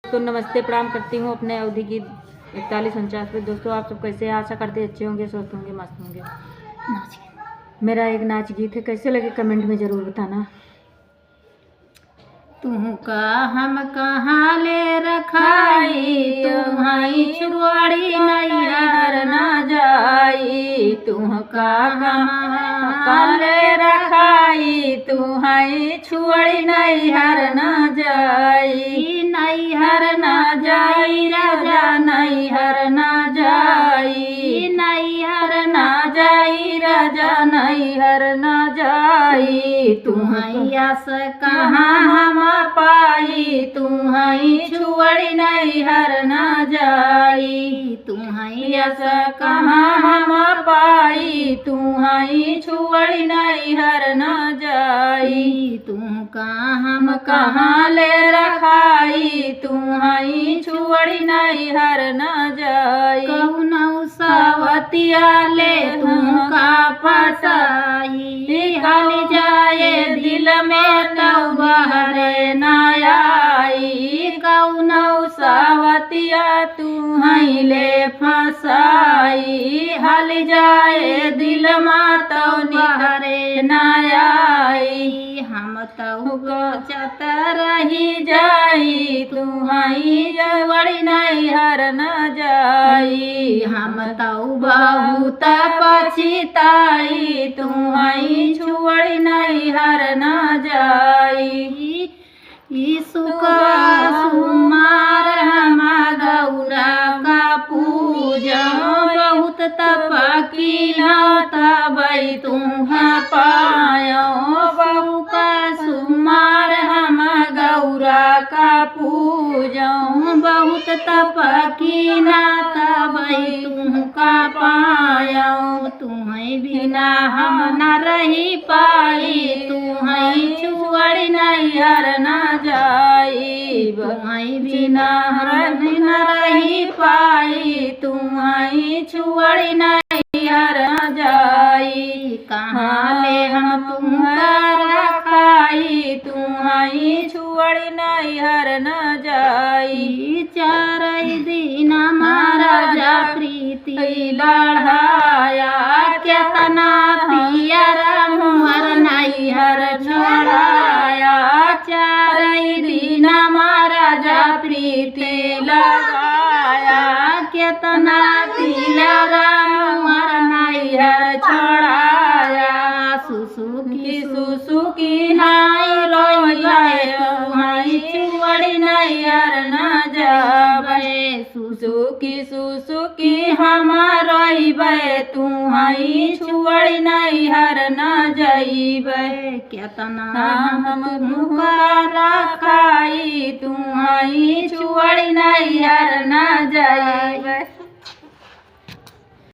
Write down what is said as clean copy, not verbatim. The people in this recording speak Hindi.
तो नमस्ते, प्रणाम करती हूँ अपने अवधि की 4149 पे। दोस्तों, आप सब कैसे हैं? आशा करते अच्छे होंगे, स्वस्थ होंगे, मस्त होंगे। मेरा एक नाच गीत है, कैसे लगे कमेंट में ज़रूर बताना। तुहका हम कहाँ ले रखाई, तुम्हारी छुड़वाड़ी नैहर न जाई। तुहका कहाँ ले रखाई, तुम्हारी छुड़वाड़ी नैहर न जाई। नैहर न जाई राजा, नैहर न जाई। नैहर न जाई राजा, नैहर न जाई। तुम्हारी से कहाँ हम पाई, तुम्हारी छुअड़ी नैहर न जाई। तुम्हारी से कहाँ हम पाई, तुम्हारी छुअड़ी नैहर न जाई। तुम कहाँ ले रखाई, तुम्हारी छुअड़ी नैहर न जाई। कौनौ सावतिया ले तुमका फसाई, हल जाए दिल में तौ बहरे न आई। कौनौ सावतिया तुम्हें ले फसाई, हल जाए दिल में तौ बहरे न आई। हम तौ चत रही जाई, तुम्हारी जवड़ी नैहर न जाई। हम तौ बहुत पछताई, तुम्हारी छुअड़ी नैहर न जाई। सुमार हम गौरा का पूजा, बहुत तपकी न तबई तुम पायो। बहु का सुमार हम गौरा का पूजा, बहुत तपकी न तबई तुम का पायो। तुम्हें बिना हम न रही पाई, तुम्हें छुअड़ी नैहर न जाई। तुम्हें बिना हम न रही पाई, तुम्हें छुअड़ी नैहर न जाई। कहाँ ले हम तुमका रखाई, तुम्हें छुअड़ी नैहर न जाई। चारई दिन महाराजा प्रीति लड़ाया, केतना पियर मुहर नैहर छोड़ाया। चारई दिन महाराजा प्रीति लगाया, केतना पियर मुहर नैहर छोड़ाया। सुसुकी हाय रोइए, तुम्हारी छुअड़ी नैहर न जाबे। सुसुकी हम रोइबे, तुम्हारी छुअड़ी नैहर न जाइबे। केतना हम तुमका रखाई, तुम्हारी छुअड़ी नैहर न जाइबे।